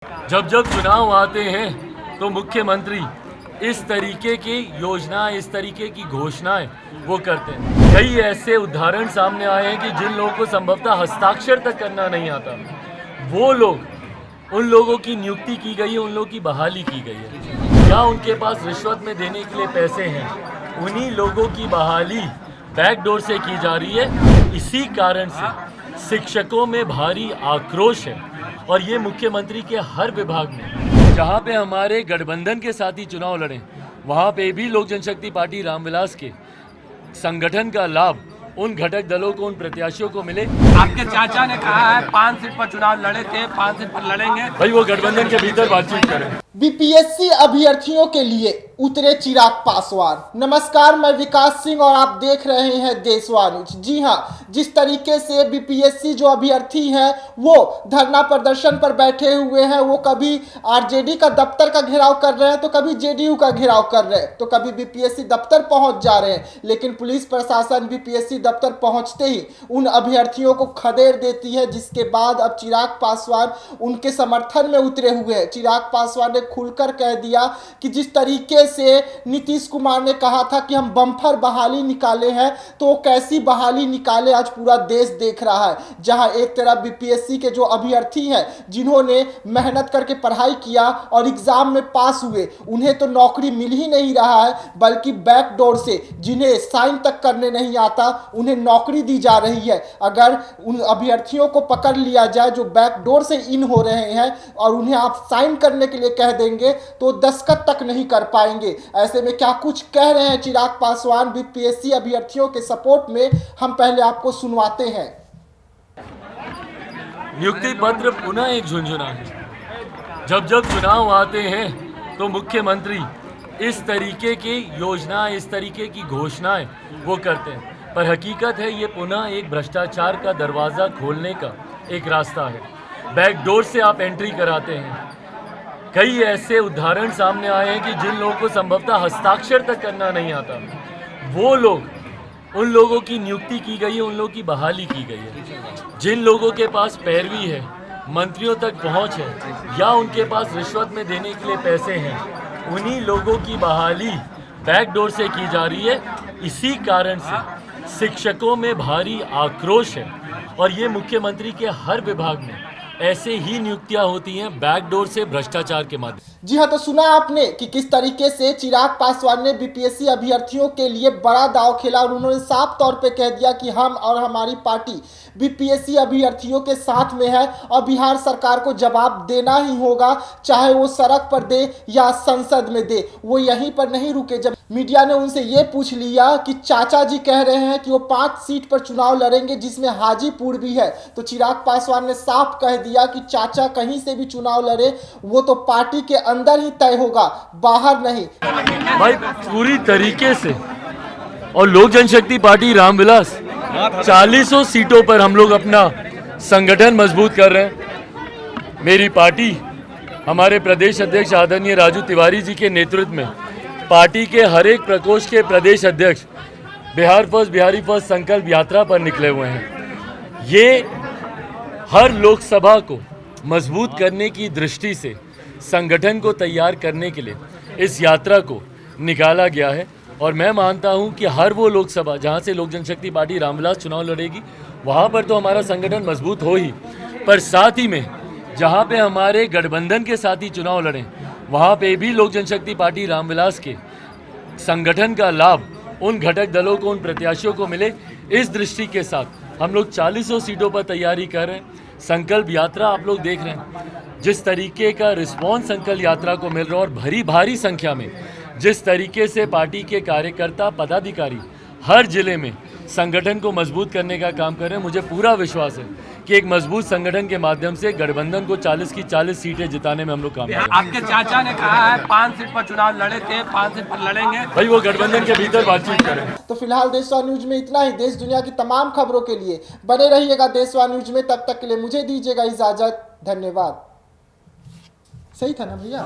जब जब चुनाव आते हैं तो मुख्यमंत्री इस तरीके की योजनाएं, इस तरीके की घोषणाएं वो करते हैं। कई ऐसे उदाहरण सामने आए हैं कि जिन लोगों को संभवतः हस्ताक्षर तक करना नहीं आता, वो लोग, उन लोगों की नियुक्ति की गई है, उन लोगों की बहाली की गई है, या उनके पास रिश्वत में देने के लिए पैसे हैं, उन्हीं लोगों की बहाली बैकडोर से की जा रही है। इसी कारण से शिक्षकों में भारी आक्रोश है और ये मुख्यमंत्री के हर विभाग में, जहाँ पे हमारे गठबंधन के साथी चुनाव लड़े, वहाँ पे भी लोक जनशक्ति पार्टी रामविलास के संगठन का लाभ उन घटक दलों को, उन प्रत्याशियों को मिले। आपके चाचा ने कहा है 5 सीट पर चुनाव लड़े थे, 5 सीट पर लड़ेंगे। भाई वो गठबंधन के भीतर बातचीत करें। बीपीएससी अभ्यर्थियों के लिए उतरे चिराग पासवान। नमस्कार, मैं विकास सिंह और आप देख रहे हैं देशवा न्यूज। जी हां, जिस तरीके से बीपीएससी जो अभ्यर्थी हैं वो धरना प्रदर्शन पर बैठे हुए हैं, वो कभी आरजेडी का दफ्तर का घेराव कर रहे हैं, तो कभी जेडीयू का घेराव कर रहे हैं, तो कभी बीपीएससी दफ्तर पहुंच जा रहे हैं। लेकिन पुलिस प्रशासन बीपीएससी दफ्तर पहुंचते ही उन अभ्यर्थियों को खदेड़ देती है, जिसके बाद अब चिराग पासवान उनके समर्थन में उतरे हुए हैं। चिराग पासवान ने खुलकर कह दिया कि जिस तरीके से नीतीश कुमार ने कहा था कि हम बम्पर बहाली निकाले हैं, तो वो कैसी बहाली निकाले आज पूरा देश देख रहा है। जहां एक तरफ बीपीएससी के जो अभ्यर्थी हैं, जिन्होंने मेहनत करके पढ़ाई किया और एग्जाम में पास हुए, उन्हें तो नौकरी मिल ही नहीं रहा है, बल्कि बैकडोर से जिन्हें साइन तक करने नहीं आता उन्हें नौकरी दी जा रही है। अगर उन अभ्यर्थियों को पकड़ लिया जाए जो बैकडोर से इन हो रहे हैं और उन्हें आप साइन करने के लिए कह देंगे तो दस्तखत तक नहीं कर पाएंगे। ऐसे में क्या कुछ कह रहे हैं चिराग पासवान बीपीएससी अभ्यर्थियों के सपोर्ट में, हम पहले आपको सुनवाते हैं। नियुक्ति पत्र पुनः एक झुंझुना है। जब जब चुनाव आते हैं तो मुख्यमंत्री इस तरीके की योजनाएं, इस तरीके की घोषणाएं वो करते हैं, पर हकीकत है ये पुनः एक भ्रष्टाचार का दरवाज़ा खोलने का एक रास्ता है। बैकडोर से आप एंट्री कराते हैं। कई ऐसे उदाहरण सामने आए हैं कि जिन लोगों को संभवतः हस्ताक्षर तक करना नहीं आता, वो लोग, उन लोगों की नियुक्ति की गई है, उन लोगों की बहाली की गई है। जिन लोगों के पास पैरवी है, मंत्रियों तक पहुंच है, या उनके पास रिश्वत में देने के लिए पैसे हैं, उन्हीं लोगों की बहाली बैकडोर से की जा रही है। इसी कारण से शिक्षकों में भारी आक्रोश है और ये मुख्यमंत्री के हर विभाग में ऐसे ही नियुक्तियां होती हैं बैकडोर से, भ्रष्टाचार के माध्यम। जी हाँ, तो सुना आपने कि किस तरीके से चिराग पासवान ने बीपीएससी अभ्यर्थियों के लिए बड़ा दांव खेला और उन्होंने साफ तौर पे कह दिया कि हम और हमारी पार्टी बीपीएससी अभ्यर्थियों के साथ में है और बिहार सरकार को जवाब देना ही होगा, चाहे वो सड़क पर दे या संसद में दे। वो यहीं पर नहीं रुके। जब मीडिया ने उनसे ये पूछ लिया कि चाचा जी कह रहे हैं कि वो 5 सीट पर चुनाव लड़ेंगे जिसमें हाजीपुर भी है, तो चिराग पासवान ने साफ कह दिया कि चाचा कहीं से भी चुनाव लड़े वो तो पार्टी के अंदर ही तय होगा, बाहर नहीं। भाई पूरी तरीके से, और लोक जनशक्ति पार्टी रामविलास 40 सीटों पर हम लोग अपना संगठन मजबूत कर रहे हैं। मेरी पार्टी, हमारे प्रदेश अध्यक्ष आदरणीय राजू तिवारी जी के नेतृत्व में पार्टी के हर एक प्रकोष्ठ के प्रदेश अध्यक्ष बिहार फर्स्ट, बिहारी फर्स्ट संकल्प यात्रा पर निकले हुए हैं। ये हर लोकसभा को मजबूत करने की दृष्टि से संगठन को तैयार करने के लिए इस यात्रा को निकाला गया है और मैं मानता हूं कि हर वो लोकसभा जहां से लोक जनशक्ति पार्टी रामविलास चुनाव लड़ेगी, वहां पर तो हमारा संगठन मजबूत हो ही, पर साथ ही में जहां पे हमारे गठबंधन के साथी चुनाव लड़ें, वहां पे भी लोक जनशक्ति पार्टी रामविलास के संगठन का लाभ उन घटक दलों को, उन प्रत्याशियों को मिले। इस दृष्टि के साथ हम लोग 40 सीटों पर तैयारी कर रहे हैं। संकल्प यात्रा आप लोग देख रहे हैं, जिस तरीके का रिस्पॉन्स संकल्प यात्रा को मिल रहा है और भरी भारी संख्या में जिस तरीके से पार्टी के कार्यकर्ता, पदाधिकारी हर जिले में संगठन को मजबूत करने का काम कर रहे हैं, मुझे पूरा विश्वास है कि एक मजबूत संगठन के माध्यम से गठबंधन को 40 की 40 सीटें जिताने में हम लोग काम करेंगे। आपके चाचा ने कहा है 5 सीट पर चुनाव लड़े थे, 5 सीट पर लड़ेंगे। भाई वो गठबंधन के भीतर बातचीत करें। तो फिलहाल देशवा न्यूज में इतना ही। देश दुनिया की तमाम खबरों के लिए बने रहिएगा देशवा न्यूज में। तब तक के लिए मुझे दीजिएगा इजाजत। धन्यवाद। सही था ना भैया?